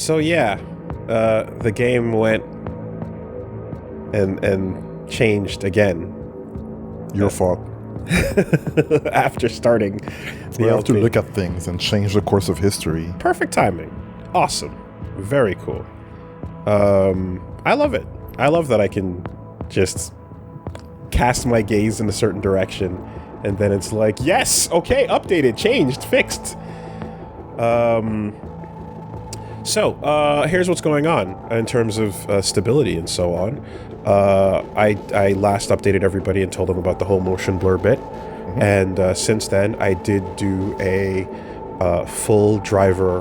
So yeah, the game went and changed again. Your fault. After starting. We have to look at things and change the course of history. Perfect timing. Awesome. Very cool. I love it. I love that I can just cast my gaze in a certain direction and then it's like, yes, okay, updated, changed, fixed. So, here's what's going on in terms of stability and so on. I last updated everybody and told them about the whole motion blur bit. Mm-hmm. And since then, I did do a full driver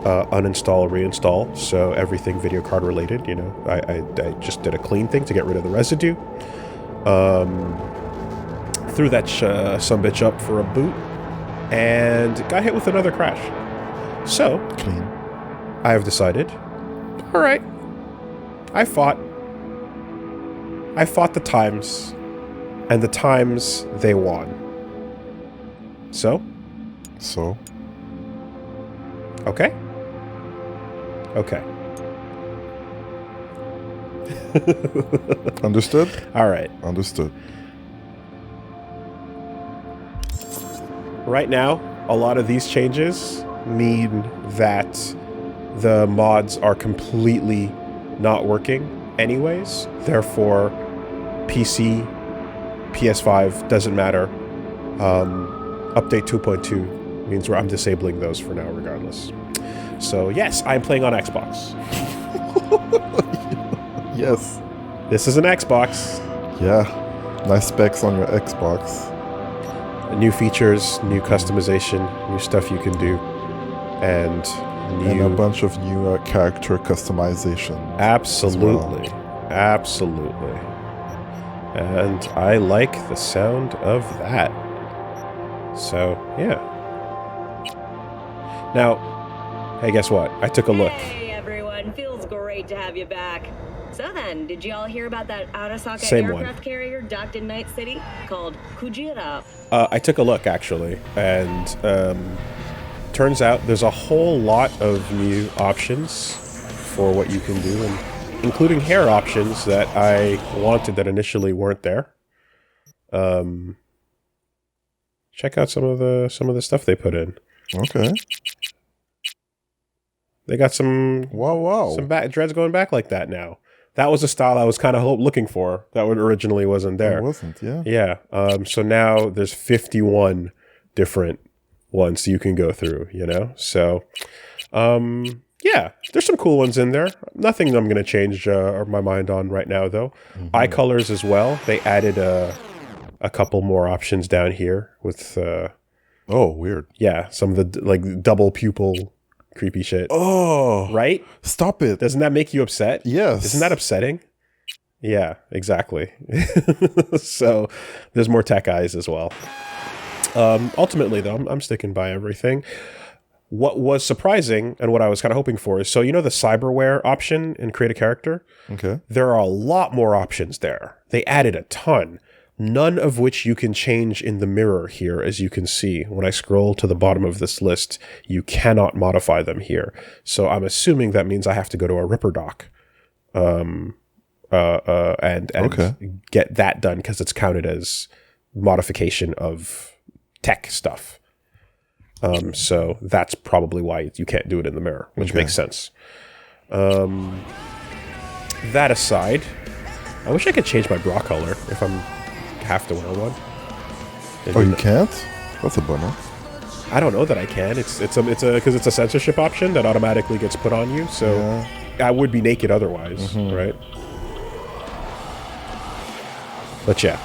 uninstall, reinstall. So everything video card related, you know, I just did a clean thing to get rid of the residue. Threw that sumbitch up for a boot and got hit with another crash. So, clean. I have decided, all right, I fought the times, and the times they won. So? Okay. Understood? All right. Understood. Right now, a lot of these changes mean that the mods are completely not working anyways. Therefore, PC, PS5, doesn't matter. Update 2.2 means I'm disabling those for now regardless. So yes, I'm playing on Xbox. Yes. This is an Xbox. Yeah. Nice specs on your Xbox. New features, new customization, new stuff you can do, and a bunch of new character customization. Absolutely. Well. Absolutely. And I like the sound of that. So, yeah. Now, hey, guess what? I took a look. Hey, everyone. Feels great to have you back. So then, did you all hear about that Arasaka Same aircraft one. carrier docked in Night City called Kujira? I took a look, actually, and turns out there's a whole lot of new options for what you can do, and including hair options that I wanted that initially weren't there. Check out some of the stuff they put in. Okay. They got some some dreads going back like that now. That was a style I was kind of looking for that originally wasn't there. It wasn't, yeah. Yeah. So now there's 51 different ones you can go through, you know? So, yeah, there's some cool ones in there. Nothing I'm going to change my mind on right now, though. Mm-hmm. Eye colors as well. They added a couple more options down here with... oh, weird. Yeah, some of the like double pupil creepy shit. Oh. Right? Stop it. Doesn't that make you upset? Yes. Isn't that upsetting? Yeah, exactly. So there's more tech eyes as well. Ultimately, though, I'm sticking by everything. What was surprising and what I was kind of hoping for is, so you know the cyberware option in Create a Character? Okay. There are a lot more options there. They added a ton. None of which you can change in the mirror here, as you can see. When I scroll to the bottom of this list, you cannot modify them here. So I'm assuming that means I have to go to a Ripper doc and get that done because it's counted as modification of tech stuff. So that's probably why you can't do it in the mirror, which makes sense. That aside, I wish I could change my bra color if I'm have to wear one. Oh, you can't? That's a bummer. I don't know that I can. It's because it's a censorship option that automatically gets put on you. So yeah. I would be naked otherwise, right? But yeah,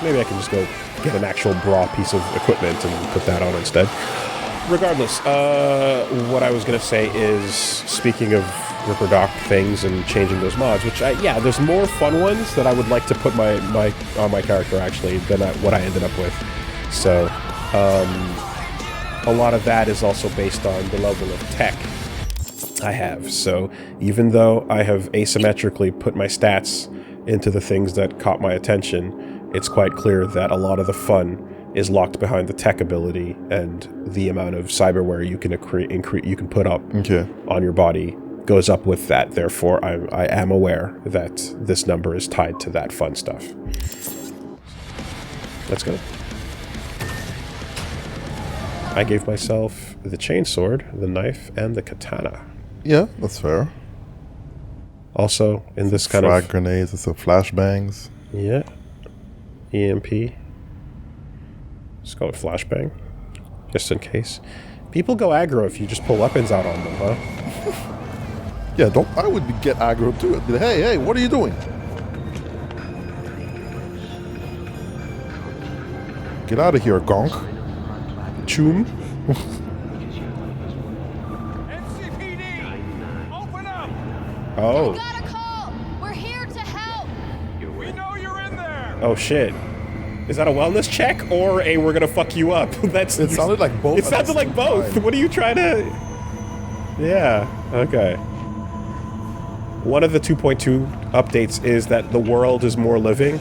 maybe I can just go get an actual bra piece of equipment and put that on instead. Regardless, what I was gonna say is, speaking of Ripper Doc things and changing those mods, which there's more fun ones that I would like to put on my character actually than what I ended up with. So a lot of that is also based on the level of tech I have. So even though I have asymmetrically put my stats into the things that caught my attention, it's quite clear that a lot of the fun is locked behind the tech ability and the amount of cyberware you can put up on your body goes up with that. Therefore, I am aware that this number is tied to that fun stuff. Let's go. I gave myself the chainsword, the knife, and the katana. Yeah, that's fair. Also, in this kind frag of... grenades and some flashbangs. Yeah. EMP. Let's go with flashbang. Just in case. People go aggro if you just pull weapons out on them, huh? Yeah, I would get aggro too. I'd be like, hey, what are you doing? Get out of here, gonk. Choom. NCPD! Open up! Oh. We got a call! We're here to help! We know you're in there! Oh, shit. Is that a wellness check or a we're gonna fuck you up? It sounded like both. It sounded like both. What are you trying to... Yeah, okay. One of the 2.2 updates is that the world is more living.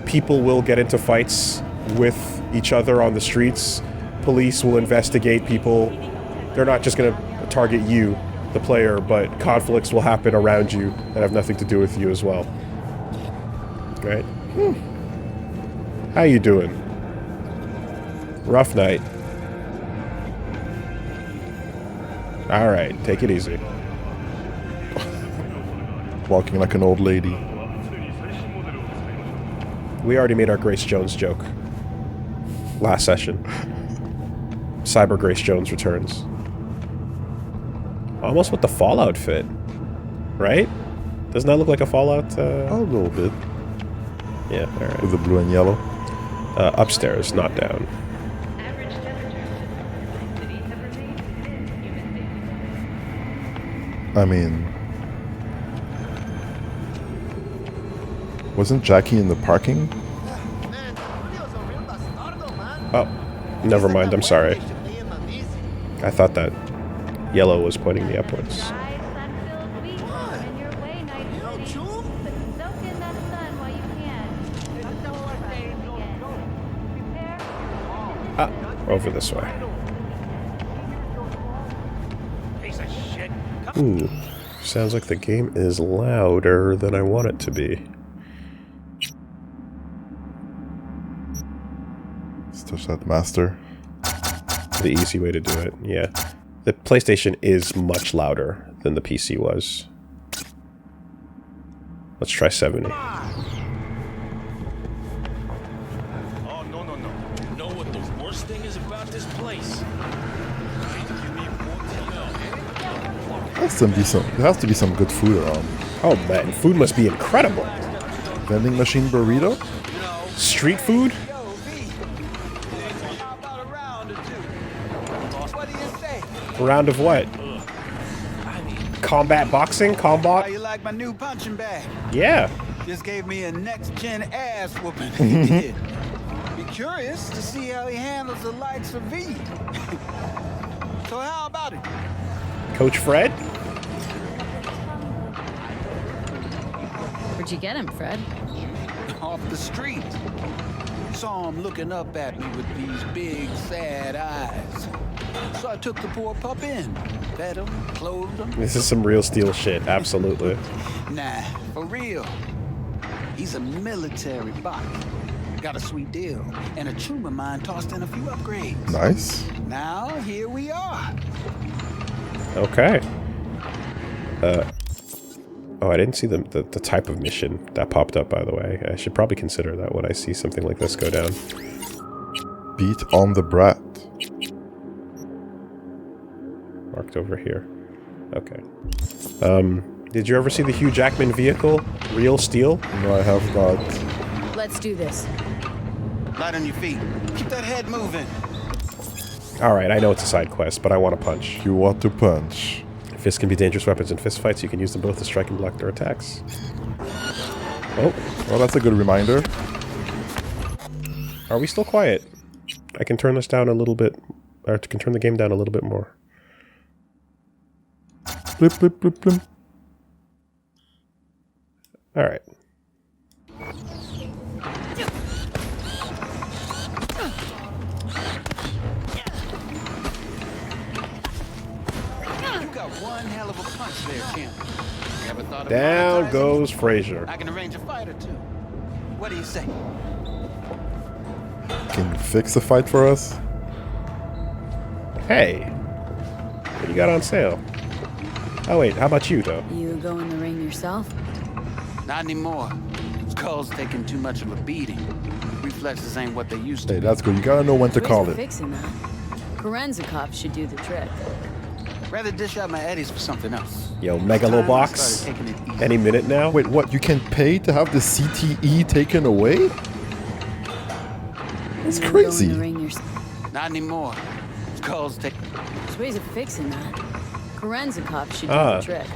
People will get into fights with each other on the streets. Police will investigate people. They're not just going to target you, the player, but conflicts will happen around you that have nothing to do with you as well. Right? How you doing? Rough night. Alright, take it easy. Walking like an old lady. We already made our Grace Jones joke. Last session. Cyber Grace Jones returns. Almost with the Fallout fit. Right? Doesn't that look like a Fallout? A little bit. Yeah, alright. With the blue and yellow. Upstairs, not down. I mean... Wasn't Jackie in the parking? Oh, never mind, I'm sorry. I thought that yellow was pointing me upwards. Ah, over this way. Ooh, sounds like the game is louder than I want it to be. Touch that master. The easy way to do it, yeah. The PlayStation is much louder than the PC was. Let's try 70. Oh, no. Know what the worst thing is about this place? There has to be some good food around. Oh man, food must be incredible. Vending machine burrito? Street food? A round of what? Combat boxing? Combat? How you like my new punching bag? Yeah. Just gave me a next-gen ass whooping. He did. Be curious to see how he handles the likes of V. So how about it? Coach Fred? Where'd you get him, Fred? Off the street. Saw him looking up at me with these big, sad eyes. So I took the poor pup in. Fed him, clothed him. This is some real steel shit, absolutely. Nah, for real. He's a military bot. Got a sweet deal. And a chum of mine tossed in a few upgrades. Nice. Now, here we are. Okay. Oh, I didn't see the type of mission that popped up, by the way. I should probably consider that when I see something like this go down. Beat on the brat. Marked over here. Okay. Did you ever see the Hugh Jackman vehicle? Real steel? No, I have not. Let's do this. Light on your feet. Keep that head moving. Alright, I know it's a side quest, but I want to punch. You want to punch. Fists can be dangerous weapons in fist fights. You can use them both to strike and block their attacks. Oh. Well, that's a good reminder. Are we still quiet? I can turn this down a little bit. Or I can turn the game down a little bit more. Blip, blip, blip, blip. Alright. out one hell of a punch there, champ. Ever thought of Down monetizing? goes Frazier. I can arrange a fight or two. What do you say? Can you fix the fight for us? Hey, what you got on sale? Oh wait, how about you though? You go in the ring yourself? Not anymore. Skull's taking too much of a beating. Reflexes ain't what they used to. Hey, that's good. You gotta know when to Ways call of it. fixing that. Korenzikov should do the trick. Rather dish out my eddies for something else. Yo, This time I Megalobox. started taking it easy. Any minute now. Wait, what? You can pay to have the CTE taken away? That's You go in crazy. the ring yourself. Not anymore. Skull's taking. There's ways of fixing that. Korenzikov should do Ah. the trick.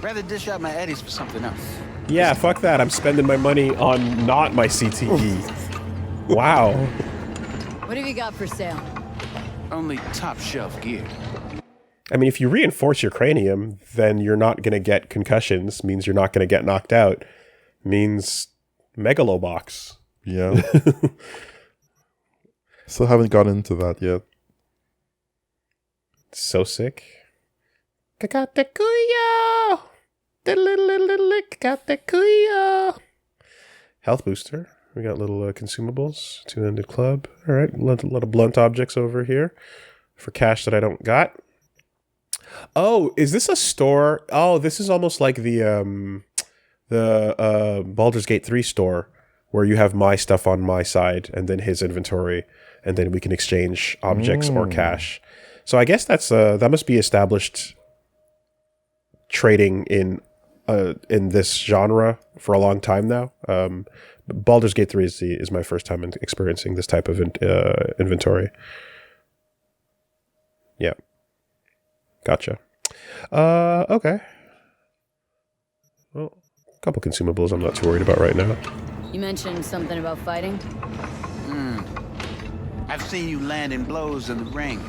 Rather dish out my eddies for something else. Yeah, fuck that. I'm spending my money on not my CTE. Wow. What have you got for sale? Only top shelf gear. I mean, if you reinforce your cranium, then you're not going to get concussions, means you're not going to get knocked out, means Megalobox. Yeah. Still haven't gotten into that yet. So sick. Kakatekuyo! Kakatekuyo! Health booster. We got little consumables. Two-handed club. All right, a lot of blunt objects over here for cash that I don't got. Oh, is this a store? Oh, this is almost like the Baldur's Gate 3 store where you have my stuff on my side and then his inventory, and then we can exchange objects or cash. So I guess that's that must be established trading in this genre for a long time now. Baldur's Gate 3 is my first time experiencing this type of inventory. Yeah. Gotcha. Okay. Well, a couple consumables I'm not too worried about right now. You mentioned something about fighting? I've seen you landing blows in the ring.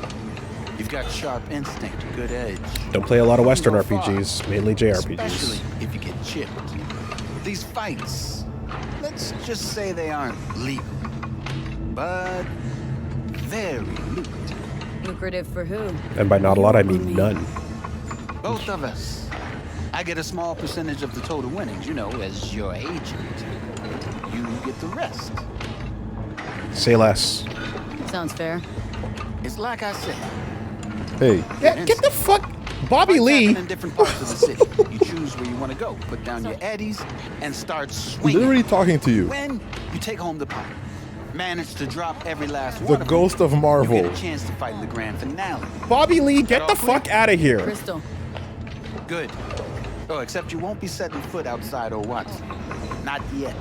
You've got sharp instinct, good edge. Don't play a lot of Western Go far, RPGs, mainly especially JRPGs. if you get chipped. These fights, let's just say they aren't legal, but very lucrative. Lucrative for who? And by not a lot, I mean none. Both of us. I get a small percentage of the total winnings, you know, as your agent. You get the rest. Say less. Sounds fair. It's like I said. Hey, Yeah, get the fuck... Bobby fights Lee! happen in different parts of the city. You choose where you want to go, put down your eddies, and start swinging. literally talking to you. When you take home the pot, manage to drop every last The one of ghost of them, Marvel. you get a chance to fight in the grand finale. Bobby Lee, get the fuck out of here! Crystal. Good. Oh, except you won't be setting foot outside or what? Not yet.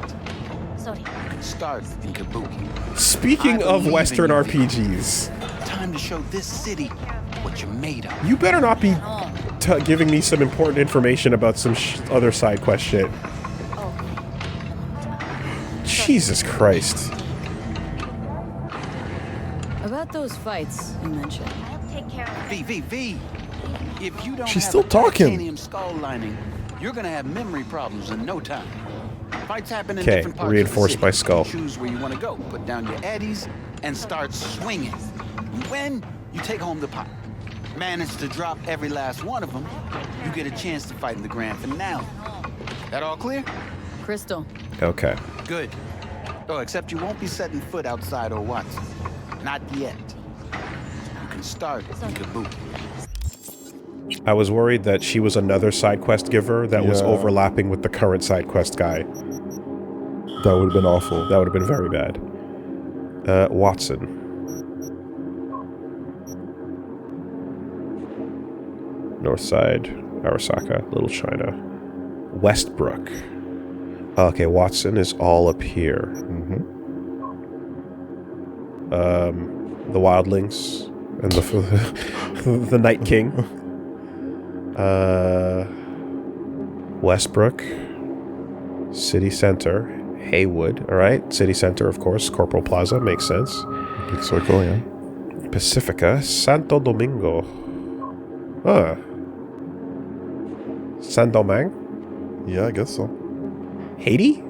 Sorry. You can start in Kabuki. Speaking I of believe in Western you, RPGs, Time to show this city what you're made of. you better not be giving me some important information about some other side quest shit. Jesus Christ. About those fights you mentioned. V. If you don't She's have still a talking. titanium skull lining, you're gonna have memory problems in no time. Fights happen in Okay, different parts reinforce of the my city. skull. You choose where you want to go, put down your eddies, and start swinging. When you take home the pot, manage to drop every last one of them, you get a chance to fight in the grand finale. That all clear? Crystal. Okay. Good. Oh, except you won't be setting foot outside or what? Not yet. You can start in Kabuki. I was worried that she was another side quest giver that was Yeah. overlapping with the current side quest guy. That would have been awful. That would have been very bad. Watson. North Side, Arasaka, Little China. Westbrook. Okay, Watson is all up here. The Wildlings and the Night King. Westbrook. City Center. Haywood. Alright, City Center, of course. Corporal Plaza, makes sense. Big circle, yeah. Pacifica. Santo Domingo. Saint Domingue? Yeah, I guess so. Haiti?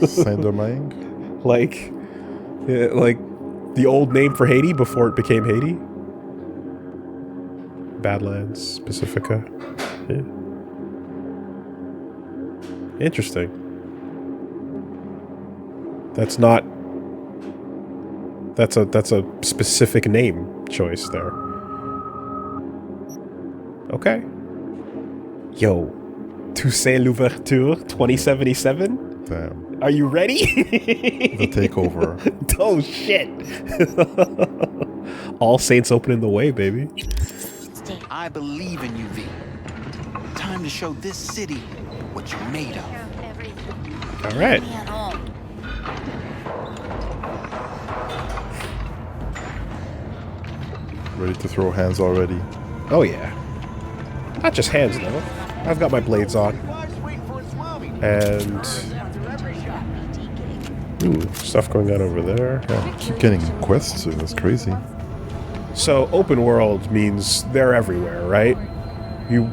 Saint-Domingue. Like the old name for Haiti before it became Haiti? Badlands, Pacifica. Yeah. Interesting. That's a specific name choice there. Okay. Yo, Toussaint Louverture 2077? Damn. Are you ready? The takeover. Oh shit. All Saints opening the way, baby. I believe in you, V. Time to show this city what you're made of. All right. Ready to throw hands already. Oh yeah. Not just hands though. I've got my blades on. And stuff going on over there. Yeah, keep getting quests too. That's crazy. So open world means they're everywhere, right? You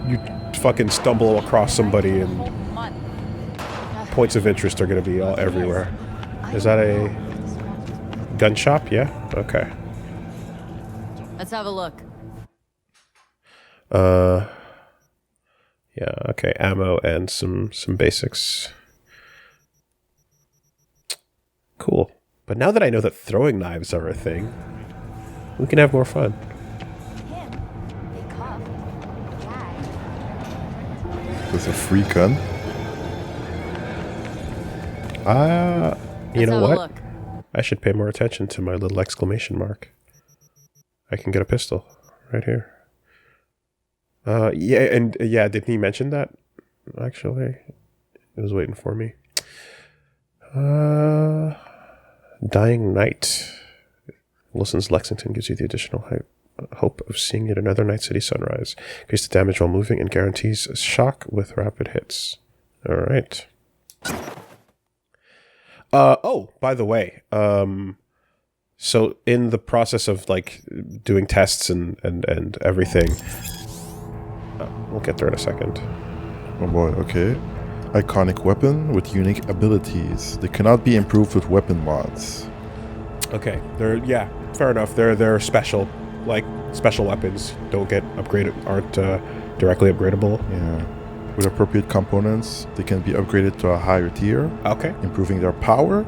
fucking stumble across somebody and points of interest are going to be all everywhere. Is that a gun shop? Yeah? Okay. Let's have a look. Yeah, okay. Ammo and some basics. Cool. But now that I know that throwing knives are a thing, we can have more fun. There's a free gun. You know what? Look. I should pay more attention to my little exclamation mark. I can get a pistol right here. Yeah, and yeah, didn't he mention that? Actually, it was waiting for me. Dying Night. Wilson's Lexington gives you the additional hope of seeing yet another night city sunrise. Increase the damage while moving and guarantees a shock with rapid hits. All right. Oh, by the way, so in the process of like doing tests and everything, we'll get there in a second. Oh boy, okay. Iconic weapon with unique abilities. They cannot be improved with weapon mods. Okay, yeah, fair enough. They're special, like special weapons don't get upgraded, aren't directly upgradable. Yeah. With appropriate components, they can be upgraded to a higher tier. Okay. Improving their power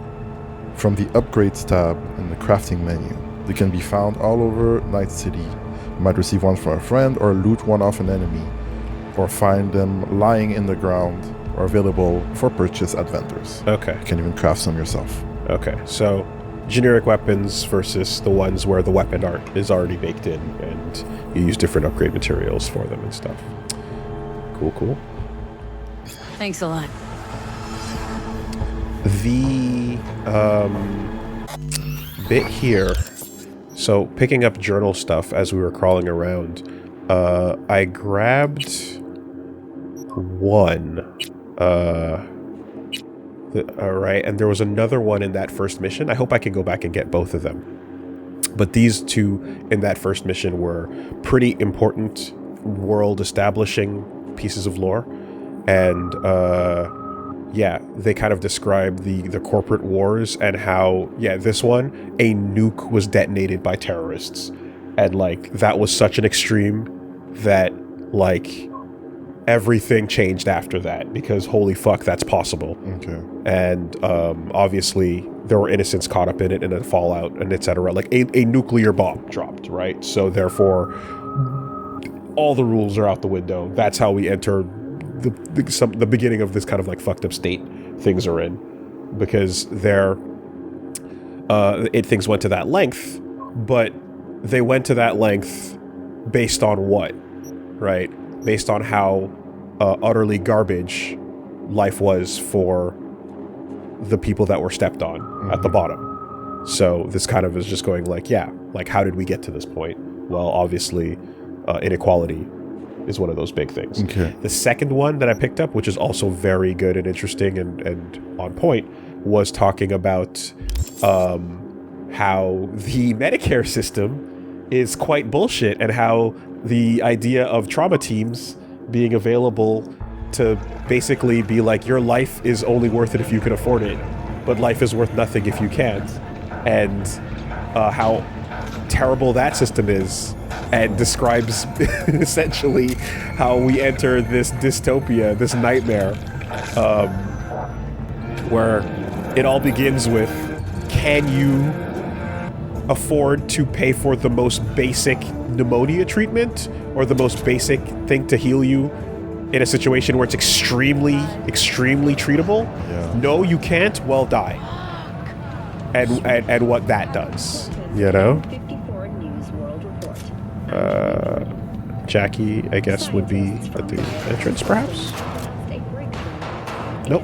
from the upgrades tab in the crafting menu. They can be found all over Night City. You might receive one from a friend or loot one off an enemy, or find them lying in the ground or available for purchase at vendors. Okay. You can even craft some yourself. Okay, so generic weapons versus the ones where the weapon art is already baked in and you use different upgrade materials for them and stuff. Cool. Thanks a lot. The bit here, so picking up journal stuff as we were crawling around, I grabbed one. Alright, and there was another one in that first mission. I hope I can go back and get both of them. But these two in that first mission were pretty important world establishing pieces of lore. And yeah, they kind of describe the corporate wars and how, yeah, this one, a nuke was detonated by terrorists. And like, that was such an extreme that like everything changed after that because holy fuck, that's possible. Okay. And obviously there were innocents caught up in it and a fallout and etc. Like a nuclear bomb dropped, right? So therefore all the rules are out the window. That's how we enter the beginning of this kind of like fucked up state things are in, because things went to that length, but they went to that length based on what, right? Based on how utterly garbage life was for the people that were stepped on at the bottom. So this kind of is just going like, yeah, like how did we get to this point? Well, obviously inequality is one of those big things. Okay. The second one that I picked up, which is also very good and interesting and on point, was talking about how the Medicare system is quite bullshit and how the idea of trauma teams being available to basically be like, your life is only worth it if you can afford it, but life is worth nothing if you can't. And how terrible that system is, and describes essentially how we enter this dystopia, this nightmare, where it all begins with, can you afford to pay for the most basic pneumonia treatment or the most basic thing to heal you in a situation where it's extremely, extremely treatable? Yeah. No, you can't. Well, die. And what that does, you know? 54 News World Report. Jackie, I guess, would be at the entrance, perhaps? Nope.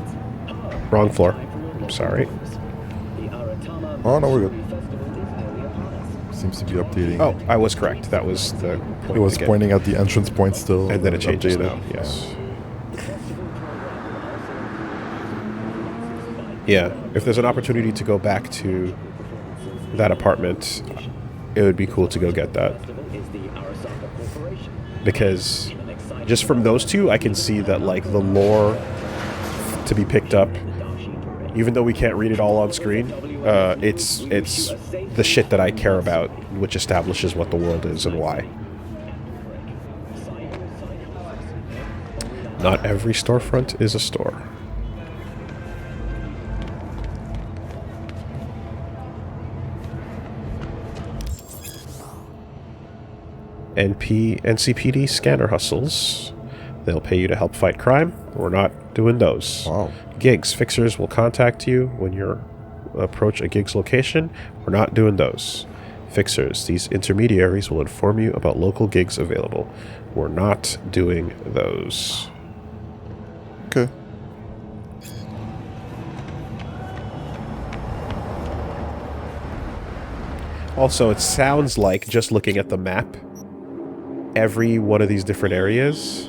Wrong floor. I'm sorry. Oh, no, we're good. Seems to be updating. Oh, I was correct. That was the point. It was to get. pointing at the entrance point still. And then it changes updated. now, yes. Yeah, if there's an opportunity to go back to that apartment, it would be cool to go get that. Because just from those two, I can see that, like, the lore to be picked up, even though we can't read it all on screen, it's the shit that I care about, which establishes what the world is and why. Not every storefront is a store. NCPD scanner hustles. They'll pay you to help fight crime. We're not doing those. Wow. Gigs. Fixers will contact you when you approach a gig's location. We're not doing those. Fixers. These intermediaries will inform you about local gigs available. We're not doing those. Okay. Also, it sounds like, just looking at the map, every one of these different areas,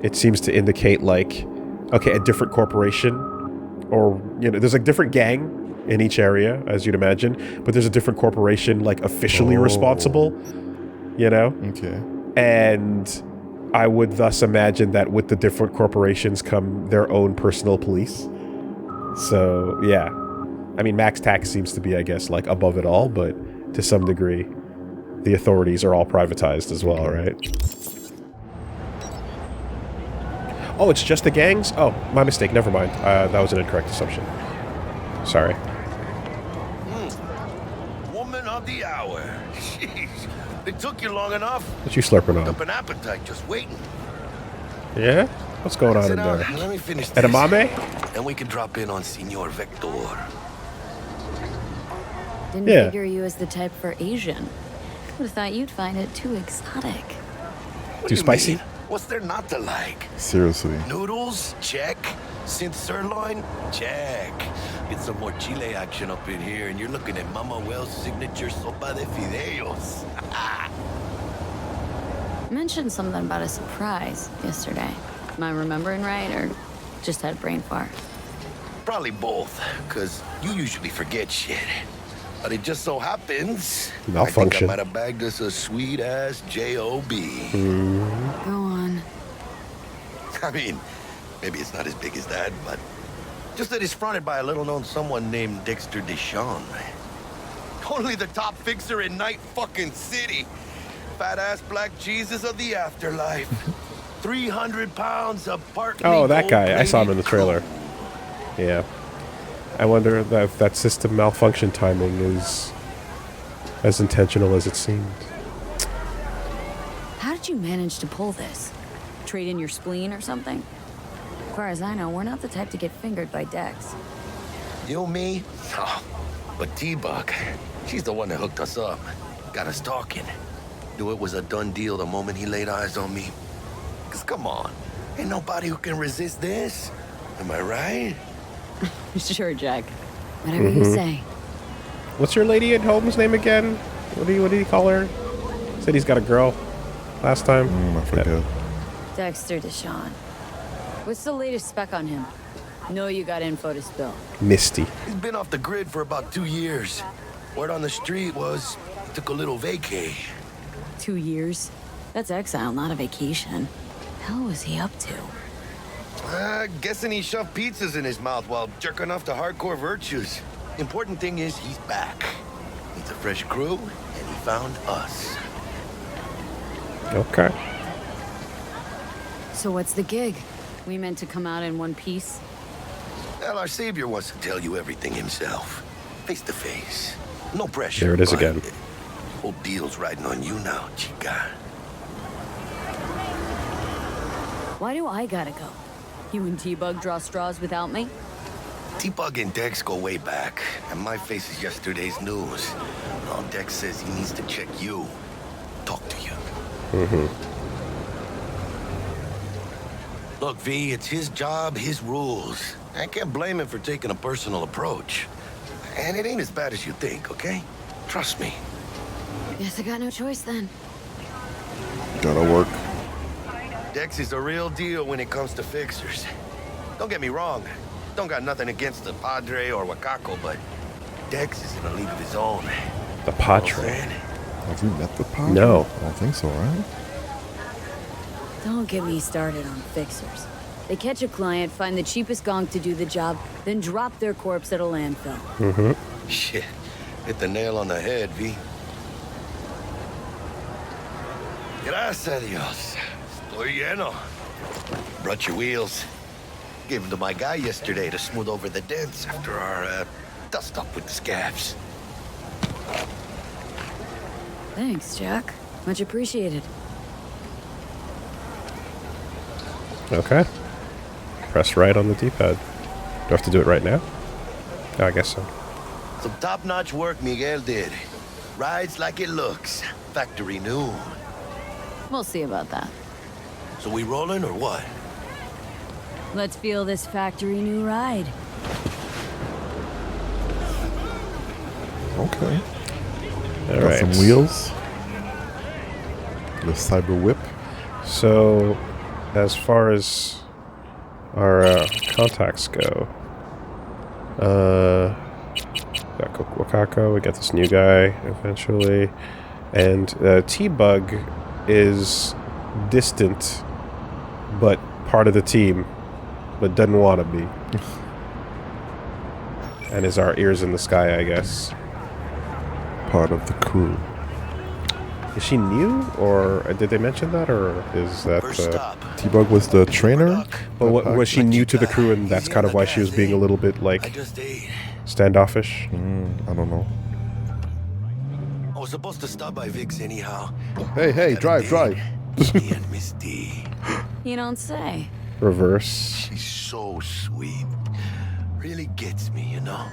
it seems to indicate, like, okay, a different corporation, or, you know, there's a different gang in each area, as you'd imagine, but there's a different corporation, like, officially responsible, you know? Okay. And I would thus imagine that with the different corporations come their own personal police. So, yeah. I mean, Max Tax seems to be, I guess, like, above it all, but to some degree, the authorities are all privatized as well, right? Oh, it's just the gangs? Oh, my mistake. Never mind. That was an incorrect assumption. Sorry. Woman of the hour. Jeez. It took you long enough. What you slurping Up on? an appetite just waiting. Yeah? What's going on Sit in down. there? Let me finish this. Edamame? And we can drop in on Senor Vector. Didn't Yeah. figure you as the type for Asian. Would have thought you'd find it too exotic. What Too do you spicy? mean? What's there not to like? Seriously. Noodles? Check. Synth sirloin? Check. Get some more Chile action up in here, and you're looking at Mama Wells' signature sopa de fideos. You mentioned something about a surprise yesterday. Am I remembering right, or just had a brain fart? Probably both, because you usually forget shit. But it just so happens, Malfunction. I think I might have bagged us a sweet-ass J.O.B. Go on. I mean, maybe it's not as big as that, but just that it's fronted by a little-known someone named Dexter Deshawn. Only the top fixer in Night fucking City. Fat-ass black Jesus of the afterlife. 300 pounds of partly Oh, that guy. I saw him in the gold-plated trailer. Yeah. I wonder if that system malfunction timing is as intentional as it seemed. How did you manage to pull this? Trade in your spleen or something? As far as I know, we're not the type to get fingered by Dex. You, me? Oh, but T-Bug, she's the one that hooked us up. Got us talking. Knew it was a done deal the moment he laid eyes on me. 'Cause come on, ain't nobody who can resist this. Am I right? Sure, Jack. Whatever you say. What's your lady at home's name again? What did he call her? Said he's got a girl last time. I forget. Dexter Deshawn. What's the latest spec on him? Know you got info to spill. Misty. He's been off the grid for about 2 years. Word on the street was he took a little vacay. 2 years? That's exile, not a vacation. Hell was he up to? Guessing he shoved pizzas in his mouth while jerking off to hardcore virtues. Important thing is he's back. Needs a fresh crew, and he found us. Okay. So what's the gig? We meant to come out in one piece? Well, our savior wants to tell you everything himself. Face to face. No pressure. There it is but again. Whole deal's riding on you now, chica. Why do I gotta go? You and T-Bug draw straws without me? T-Bug and Dex go way back, and my face is yesterday's news. Well, Dex says he needs to check you. Talk to you. Look, V, it's his job, his rules. I can't blame him for taking a personal approach. And it ain't as bad as you think, okay? Trust me. Guess I got no choice then. Gotta work. Dex is a real deal when it comes to fixers. Don't get me wrong. Don't got nothing against the Padre or Wakako, but Dex is in a league of his own. The Padre. Have we met the Padre? No. I don't think so, right? Don't get me started on fixers. They catch a client, find the cheapest gonk to do the job, then drop their corpse at a landfill. Shit. Hit the nail on the head, V. Gracias a Dios. Estoy lleno. Brought your wheels. Gave them to my guy yesterday to smooth over the dents after our dust up with the scabs. Thanks, Jack. Much appreciated. Okay. Press right on the D-pad. Do I have to do it right now? Oh, I guess so. Some top-notch work Miguel did. Rides like it looks. Factory new. We'll see about that. So we rolling or what? Let's feel this factory new ride. Okay. All Got right. some wheels. The cyber whip. So, as far as our contacts go, got Wakako, we got this new guy eventually, and T-Bug is distant, but part of the team, but doesn't want to be. And is our ears in the sky, I guess. Part of the crew. Is she new, or did they mention that, or is that... First stop. T-Bug was the trainer? Well, was she new to the crew, and that's kind of why she was being a little bit, I like, just ate. standoffish? I don't know. I was supposed to stop by Vic's anyhow. Hey, drive. Me and Miss D. You don't say. Reverse. She's so sweet. Really gets me, you know?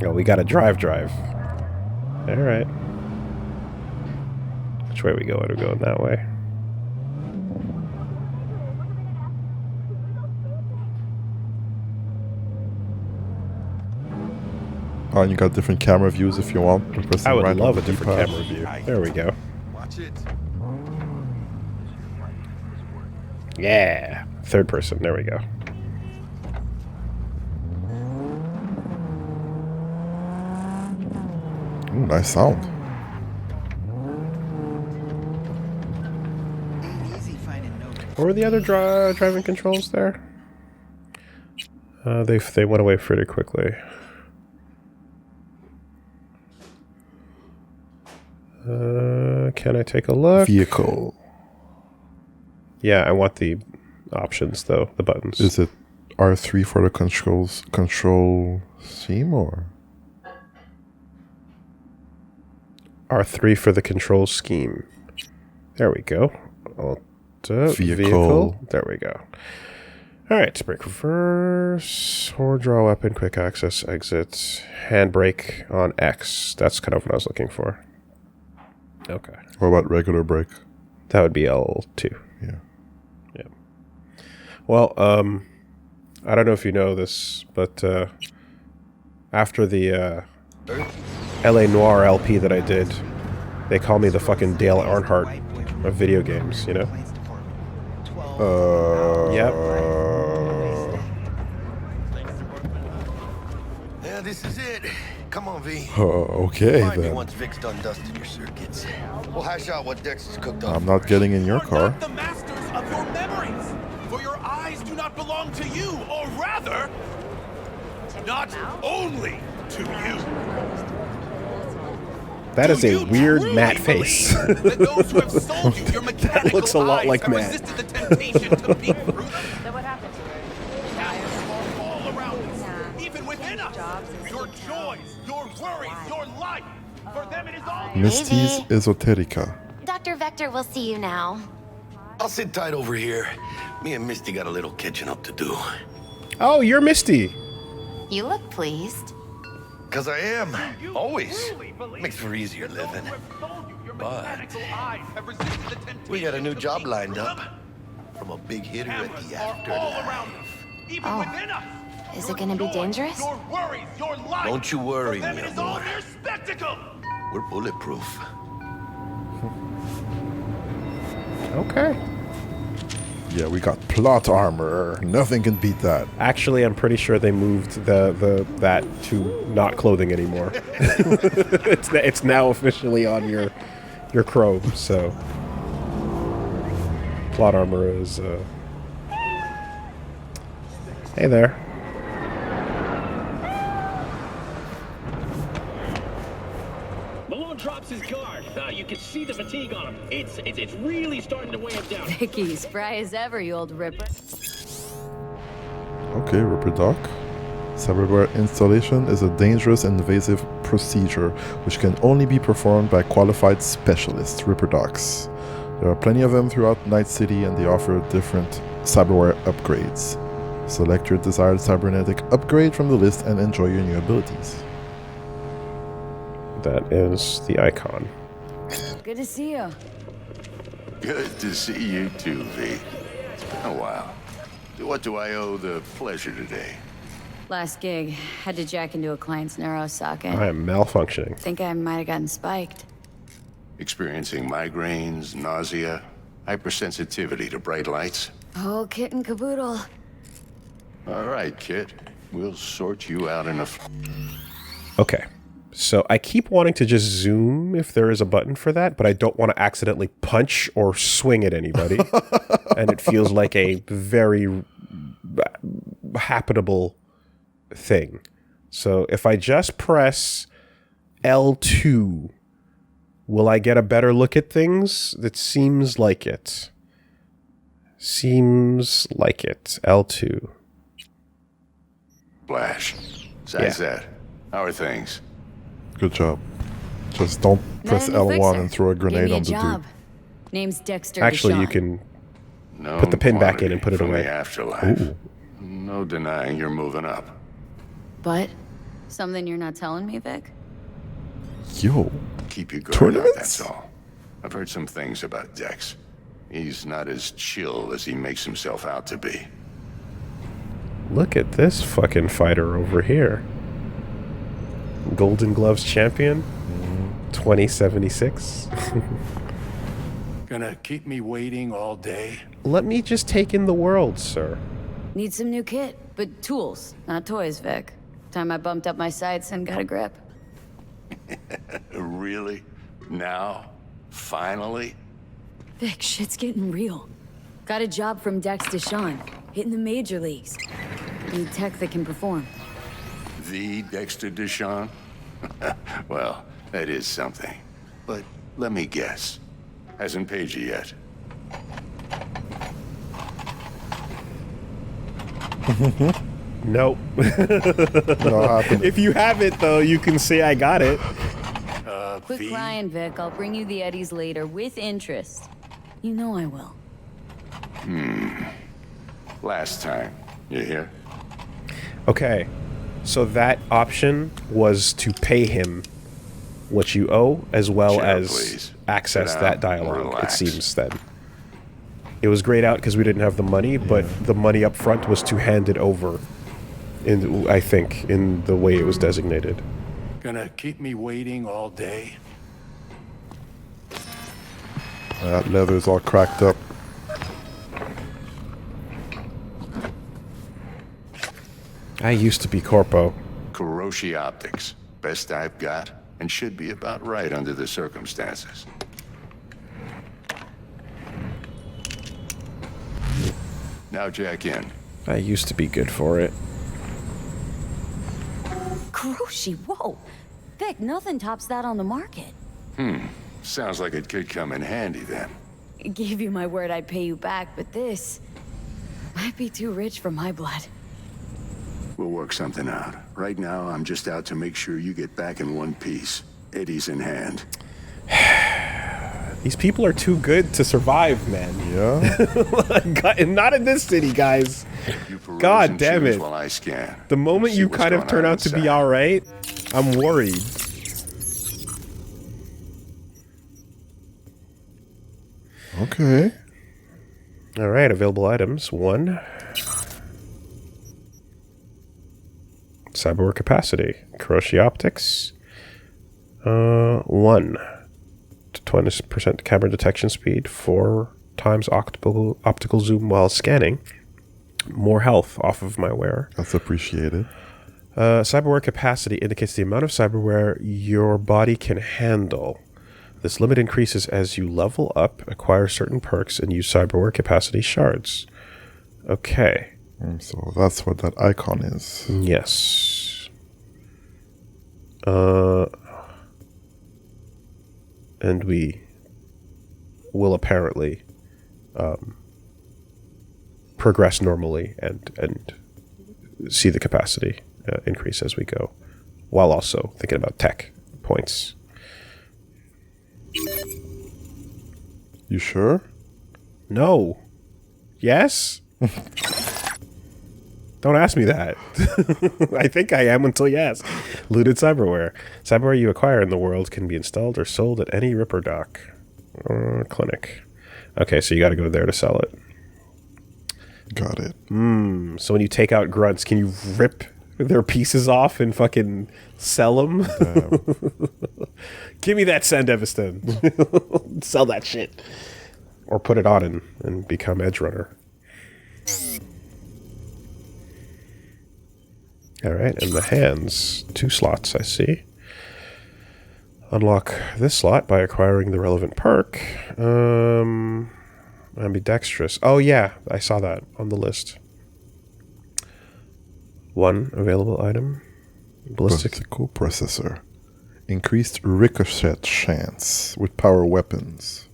Oh, we got a drive. Alright. Which way we going? We're going that way. Oh, and you got different camera views if you want. I would love a the different D-pad. camera view. There we go. Watch it. Yeah. Third person. There we go. Ooh, nice sound. What were the other driving controls there? They went away pretty quickly. Can I take a look? Vehicle. Yeah, I want the options though, the buttons. Is it R3 for the control scheme or? R3 for the control scheme. There we go. Vehicle. There we go. Alright, brake reverse, or draw weapon, quick access, exit, handbrake on X. That's kind of what I was looking for. Okay. What about regular brake? That would be L2. Yeah. Yeah. Well, I don't know if you know this, but after the LA Noire LP that I did, they call me the fucking Dale Earnhardt of video games, you know? Yep. Yeah, this is it. Come on, V. Okay Find me then. once Vic's done dusting your circuits. We'll hash out what Dex has cooked up. I'm not getting in your You're car. not the masters of your memories, for your eyes do not belong to you, or rather, not only to you. That is Do a you weird truly Matt face. believe that those who have sold you your mechanical looks a lot eyes like have Matt. resisted the temptation to peek through them? So what happened to her? Captives are all around us, even within us. Your joys, your worries, your life. For them it is all Misty's Esoterica. Dr. Vector will see you now. I'll sit tight over here. Me and Misty got a little catching up to do. Oh, you're Misty. You look pleased. Cause I am. Always. Makes for easier living. But we got a new job lined up from a big hitter at the afterlife. Oh. Is it gonna be dangerous? Don't you worry, mi amor. We're bulletproof. Okay. Yeah, we got plot armor. Nothing can beat that. Actually, I'm pretty sure they moved that to not clothing anymore. it's now officially on your Chrome. So plot armor is. Hey there. Malone drops his guard. You can see the fatigue on him. It's really starting to weigh him down. Vicky, spry as ever, you old ripper. Okay, Ripper Doc. Cyberware installation is a dangerous and invasive procedure which can only be performed by qualified specialists, Ripper Docs. There are plenty of them throughout Night City and they offer different cyberware upgrades. Select your desired cybernetic upgrade from the list and enjoy your new abilities. That is the icon. Good to see you. Good to see you too, V. It's been a while. To what do I owe the pleasure today? Last gig, had to jack into a client's neuro socket. I am malfunctioning. Think I might have gotten spiked. Experiencing migraines, nausea, hypersensitivity to bright lights? Oh, kit and caboodle. All right, kid. We'll sort you out in a... Okay. So I keep wanting to just zoom if there is a button for that, but I don't want to accidentally punch or swing at anybody. And it feels like a very habitable thing. So if I just press L2, will I get a better look at things? That seems like it. Seems like it. L2. Flash. Besides that, how are things? Good job. Just don't press L1 and throw a grenade on the dude. Name's Dexter. Actually, Deshawn. you can No put the pin back in and put it from away. The afterlife. Ooh. No denying you're moving up. But something you're not telling me, Vic? Yo. Keep your guard up, Tournaments? that's all. I've heard some things about Dex. He's not as chill as he makes himself out to be. Look at this fucking fighter over here. Golden Gloves champion, 2076. Gonna keep me waiting all day? Let me just take in the world, sir. Need some new kit, but tools, not toys, Vic. Time I bumped up my sights and got a grip. Really? Now? Finally? Vic, shit's getting real. Got a job from Dex Deshawn, hitting the major leagues. Need tech that can perform. The Dexter Deshawn? Well, that is something. But let me guess. Hasn't paid you yet. Nope. No, happened. If you have it, though, you can say I got it. Quit crying, Vic. I'll bring you the eddies later, with interest. You know I will. Last time. You hear? Okay, so that option was to pay him what you owe, as well Sure, as please. access Sit that down, dialogue, relax. it seems then. It was grayed out because we didn't have the money, but the money up front was to hand it over, I think, in the way it was designated. Gonna keep me waiting all day? That leather's all cracked up. I used to be Corpo. Kuroshi Optics. Best I've got, and should be about right under the circumstances. Now jack in. I used to be good for it. Kuroshi, whoa! Vic, nothing tops that on the market. Sounds like it could come in handy then. I gave you my word I'd pay you back, but this might be too rich for my blood. We'll work something out. Right now, I'm just out to make sure you get back in one piece. Eddie's in hand. These people are too good to survive, man. Yeah. Not in this city, guys. God damn it. While I scan. The moment you kind of turn out to be alright, I'm worried. Okay. Alright, available items. 1. Cyberware capacity. Crochet optics. 1. 20% camera detection speed. 4 times optical zoom while scanning. More health off of my wear. That's appreciated. Cyberware capacity indicates the amount of cyberware your body can handle. This limit increases as you level up, acquire certain perks, and use cyberware capacity shards. Okay. So that's what that icon is. Yes. And we will apparently progress normally and see the capacity increase as we go, while also thinking about tech points. You sure? No. Yes? Don't ask me that. I think I am until you ask. Looted cyberware. Cyberware you acquire in the world can be installed or sold at any Ripper dock or clinic. Okay, so you got to go there to sell it. Got it. So when you take out grunts, can you rip their pieces off and fucking sell them? Give me that Sand Eviston. Sell that shit. Or put it on and become Edge Runner. Alright, and the hands. 2 slots, I see. Unlock this slot by acquiring the relevant perk. Ambidextrous. Oh yeah, I saw that on the list. 1 available item. Ballistic processor. Increased ricochet chance with power weapons.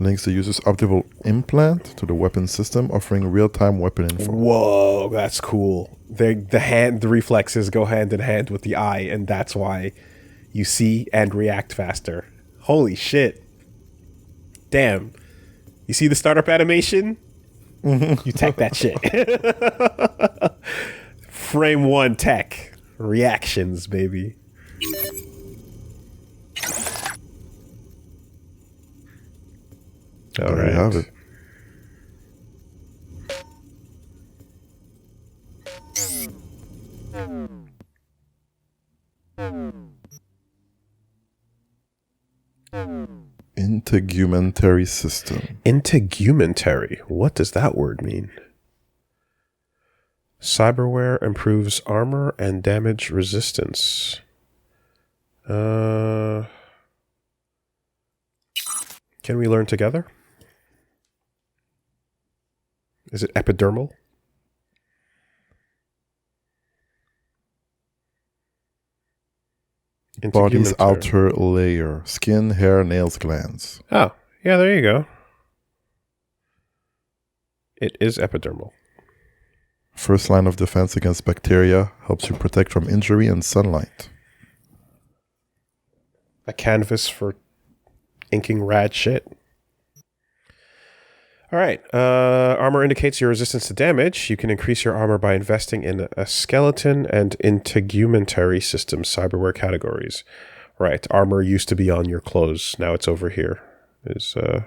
Links the user's optical implant to the weapon system, offering real-time weapon info. Whoa, that's cool. The reflexes go hand in hand with the eye, and that's why you see and react faster. Holy shit. Damn. You see the startup animation? You tech that shit. Frame 1 tech. Reactions, baby. All right. There you have it. Integumentary system. Integumentary. What does that word mean? Cyberware improves armor and damage resistance. Can we learn together? Is it epidermal? Body's outer layer. Skin, hair, nails, glands. Oh, yeah, there you go. It is epidermal. First line of defense against bacteria. Helps you protect from injury and sunlight. A canvas for inking rad shit. All right. Armor indicates your resistance to damage. You can increase your armor by investing in a skeleton and integumentary system cyberware categories. Right. Armor used to be on your clothes. Now it's over here. Is the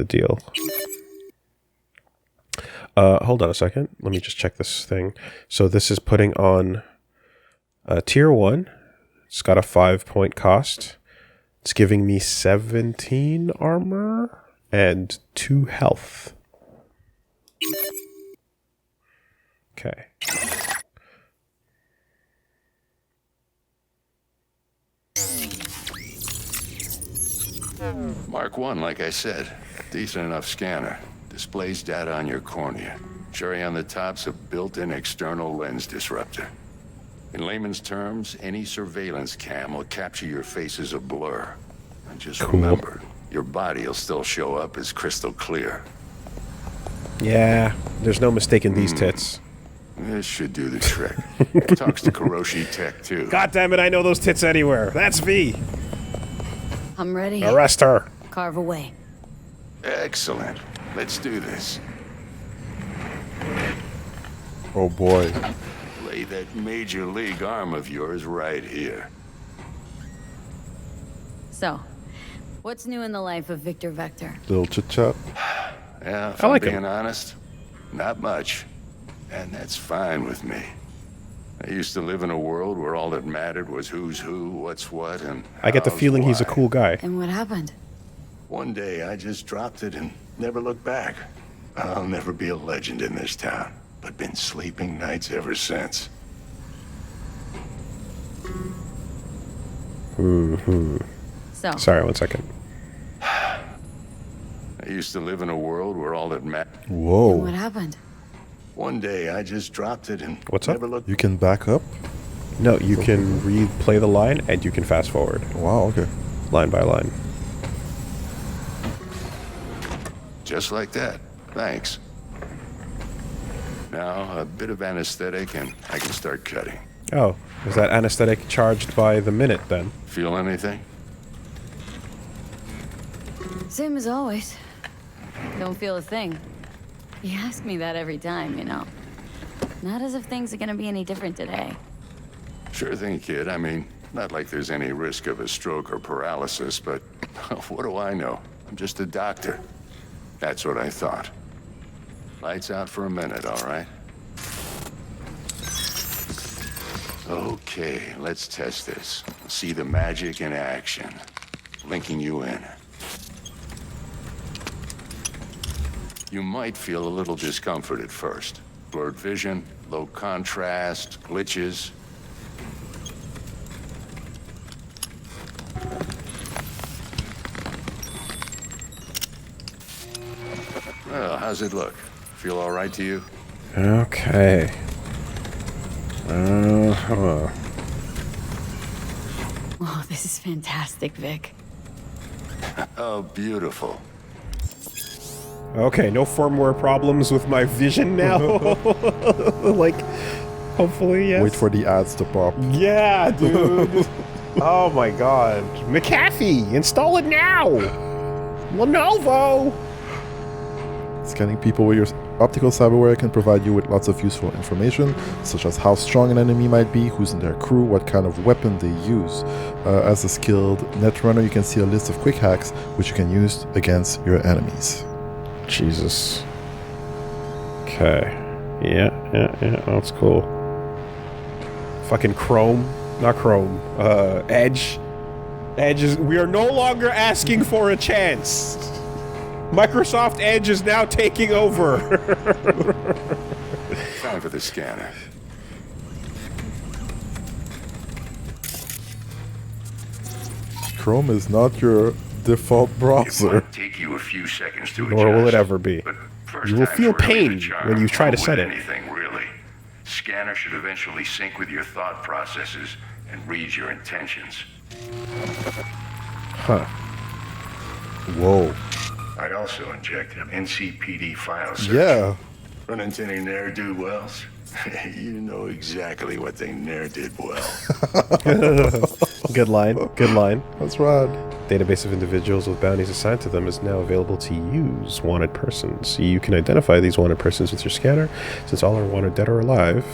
deal. Hold on a second. Let me just check this thing. So this is putting on tier 1. It's got a 5-point cost. It's giving me 17 armor and 2 health. Okay. Mark 1, like I said. Decent enough scanner. Displays data on your cornea. Cherry on the top's a built-in external lens disruptor. In layman's terms, any surveillance cam will capture your face as a blur. And just remember, your body will still show up as crystal clear. Yeah, there's no mistaking these tits. This should do the trick. Talks to Kuroshi Tech, too. God damn it, I know those tits anywhere. That's V. I'm ready. Arrest her. Carve away. Excellent. Let's do this. Oh boy. Lay that major league arm of yours right here. So, what's new in the life of Victor Vector? Little chit chat. Yeah, if I I'm like being him. honest, not much. And that's fine with me. I used to live in a world where all that mattered was who's who, what's what, and I get the how's feeling he's a why. cool guy. And what happened? One day I just dropped it and never looked back. I'll never be a legend in this town, but been sleeping nights ever since. So, Sorry, 1 second. I used to live in a world where all that mattered. Whoa. what happened? One day I just dropped it and What's up? never looked. You can back up? No, you can replay the line and you can fast forward. Wow, okay. Line by line. Just like that. Thanks. Now, a bit of anesthetic and I can start cutting. Oh, is that anesthetic charged by the minute then? Feel anything? Same as always. Don't feel a thing. You ask me that every time, you know. Not as if things are gonna be any different today. Sure thing, kid. I mean, not like there's any risk of a stroke or paralysis, but what do I know? I'm just a doctor. That's what I thought. Lights out for a minute, all right? Okay, let's test this. See the magic in action. Linking you in. You might feel a little discomfort at first. Blurred vision, low contrast, glitches. Well, how's it look? Feel all right to you? Okay. Oh, this is fantastic, Vic. Oh, beautiful. Okay, no firmware problems with my vision now. Like, hopefully, yes. Wait for the ads to pop. Yeah, dude. Oh my god. McAfee, install it now. Lenovo. Scanning people with your optical cyberware can provide you with lots of useful information, such as how strong an enemy might be, who's in their crew, what kind of weapon they use. As a skilled netrunner, you can see a list of quick hacks which you can use against your enemies. Jesus. Okay. Yeah, that's cool. Fucking Chrome. Not Chrome. Edge. Edge is... We are no longer asking for a chance. Microsoft Edge is now taking over. Time for the scanner. Chrome is not your default browser. It might take you a few seconds to Nor will it adjust, ever be. but first You will time's feel really pain the charm. when you try to With set it. Anything really. Scanner should eventually sync with your thought processes and read your intentions. Huh. Whoa. I'd also inject an NCPD file search. Yeah. Run into any ne'er-do-wells? You know exactly what they ne'er did well. Good line. Good line. That's right. Database of individuals with bounties assigned to them is now available to use wanted persons. You can identify these wanted persons with your scanner, since all are wanted dead or alive.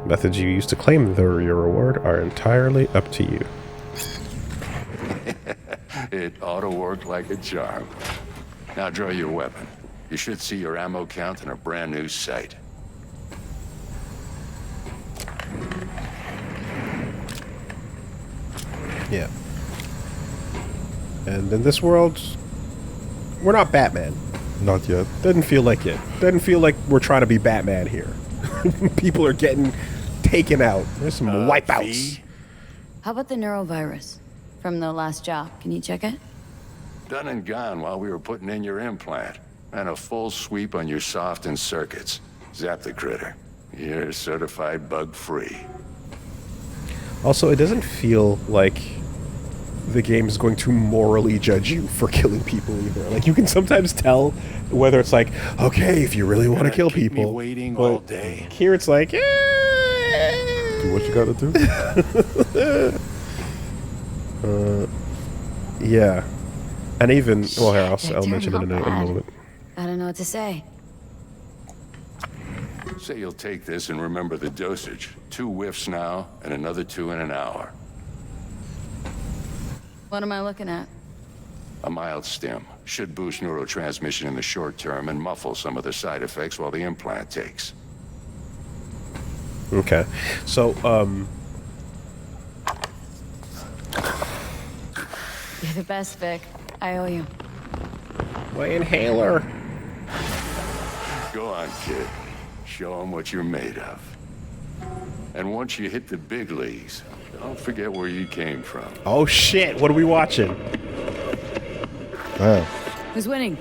Methods you use to claim your reward are entirely up to you. It ought to work like a charm. Now draw your weapon. You should see your ammo count in a brand new sight. Yeah. And in this world, we're not Batman. Not yet. Doesn't feel like it. Doesn't feel like we're trying to be Batman here. People are getting taken out. There's some wipeouts. V? How about the neurovirus from the last job? Can you check it? Done and gone while we were putting in your implant. And a full sweep on your soft and circuits. Zap the critter. You're certified bug-free. Also, it doesn't feel like the game is going to morally judge you for killing people either. Like, you can sometimes tell whether it's like, okay, if you really want to kill Keep me people. waiting but all day. here it's like, Do what you gotta do. yeah. And even, well, here, I'll Victor, mention it in a moment. I don't know what to say. Say you'll take this and remember the dosage. 2 whiffs now, and another 2 in an hour. What am I looking at? A mild stim. Should boost neurotransmission in the short term and muffle some of the side effects while the implant takes. Okay. So, You're the best, Vic. I owe you. my inhaler. Go on, kid. Show them what you're made of. And once you hit the big leagues, don't forget where you came from. Oh shit, what are we watching? Man. Who's winning?